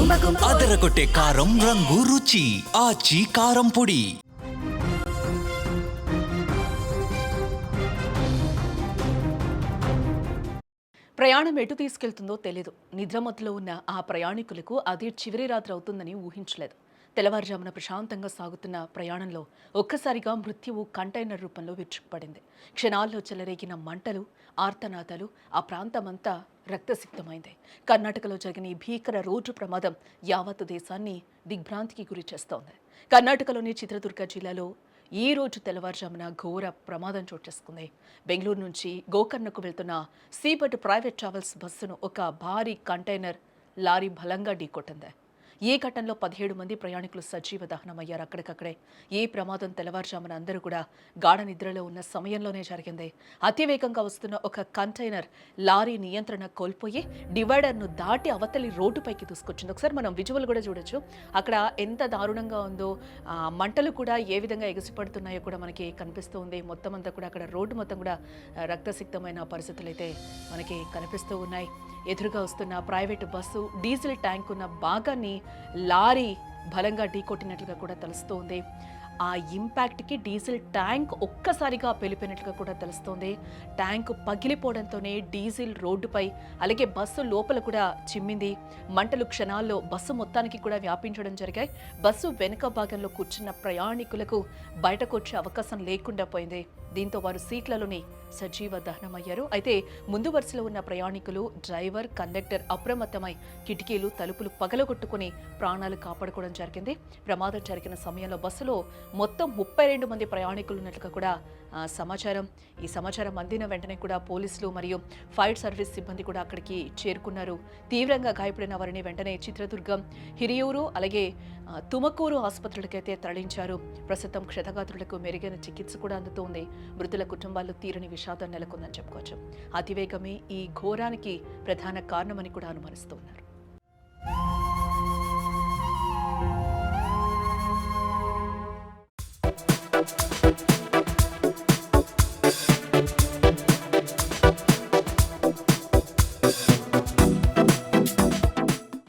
అదరగొట్టే కారం రంగు రుచి ఆచి కారం పొడి. ప్రయాణం ఎటు తీసుకెళ్తుందో తెలీదు. నిద్రమత్తులో ఉన్న ఆ ప్రయాణికులకు అది చివరి రాత్రి అవుతుందని ఊహించలేదు. తెల్లవారుజామున ప్రశాంతంగా సాగుతున్న ప్రయాణంలో ఒక్కసారిగా మృత్యువు కంటైనర్ రూపంలో విరుచుకుపడింది. క్షణాల్లో చెలరేగిన మంటలు, ఆర్తనాదాలు, ఆ ప్రాంతమంతా రక్తసిక్తమైంది. కర్ణాటకలో జరిగిన ఈ భీకర రోడ్డు ప్రమాదం యావత్ దేశాన్ని దిగ్భ్రాంతికి గురి చేస్తోంది. కర్ణాటకలోని చిత్రదుర్గ జిల్లాలో ఈ రోజు తెల్లవారుజామున ఘోర ప్రమాదం చోటు చేసుకుంది. బెంగళూరు నుంచి గోకర్ణకు వెళ్తున్న సీబట్ ప్రైవేట్ ట్రావెల్స్ బస్సును ఒక భారీ కంటైనర్ లారీ బలంగా ఢీకొట్టింది. ఈ ఘటనలో 17 మంది ప్రయాణికులు సజీవ దహనమయ్యారు అక్కడికక్కడే. ఈ ప్రమాదం తెల్లవారుజామున అందరూ కూడా గాఢ నిద్రలో ఉన్న సమయంలోనే జరిగింది. అతివేగంగా వస్తున్న ఒక కంటైనర్ లారీ నియంత్రణ కోల్పోయి డివైడర్ను దాటి అవతలి రోడ్డుపైకి దూసుకొచ్చింది. ఒకసారి మనం విజువల్ కూడా చూడొచ్చు. అక్కడ ఎంత దారుణంగా ఉందో, మంటలు కూడా ఏ విధంగా ఎగసిపడుతున్నాయో కూడా మనకి కనిపిస్తూ ఉంది. మొత్తం అంతా కూడా అక్కడ రోడ్డు మొత్తం కూడా రక్తసిక్తమైన పరిస్థితులు అయితే మనకి కనిపిస్తూ ఉన్నాయి. ఎదురుగా వస్తున్న ప్రైవేటు బస్సు డీజిల్ ట్యాంక్ ఉన్న భాగాన్ని లారీ బలంగా ఢీకొట్టినట్లుగా కూడా తెలుస్తోంది. ఆ ఇంపాక్ట్కి డీజిల్ ట్యాంక్ ఒక్కసారిగా పెలిపోయినట్లుగా కూడా తెలుస్తోంది. ట్యాంక్ పగిలిపోవడంతోనే డీజిల్ రోడ్డుపై, అలాగే బస్సు లోపల కూడా చిమ్మింది. మంటలు క్షణాల్లో బస్సు మొత్తానికి కూడా వ్యాపించడం జరిగాయి. బస్సు వెనుక భాగంలో కూర్చున్న ప్రయాణికులకు బయటకు వచ్చే అవకాశం లేకుండా పోయింది. దీంతో వారు సీట్లలోనే సజీవ దహనమయ్యారు. అయితే ముందు వరుసలో ఉన్న ప్రయాణికులు, డ్రైవర్, కండక్టర్ అప్రమత్తమై కిటికీలు, తలుపులు పగలగొట్టుకుని ప్రాణాలు కాపాడుకోవడం జరిగింది. ప్రమాదం జరిగిన సమయంలో బస్సులో మొత్తం 32 మంది ప్రయాణికులు ఉన్నట్లుగా కూడా సమాచారం. ఈ సమాచారం అందిన వెంటనే కూడా పోలీసులు మరియు ఫైర్ సర్వీస్ సిబ్బంది కూడా అక్కడికి చేరుకున్నారు. తీవ్రంగా గాయపడిన వారిని వెంటనే చిత్రదుర్గం, హిరియూరు, అలాగే తుమకూరు ఆసుపత్రులకైతే తరలించారు. ప్రస్తుతం క్షతగాత్రులకు మెరుగైన చికిత్స కూడా అందుతోంది. మృతుల కుటుంబాల్లో తీరని విషాదం నెలకొందని చెప్పుకోవచ్చు. అతివేగమే ఈ ఘోరానికి ప్రధాన కారణమని కూడా అనుమానిస్తున్నారు.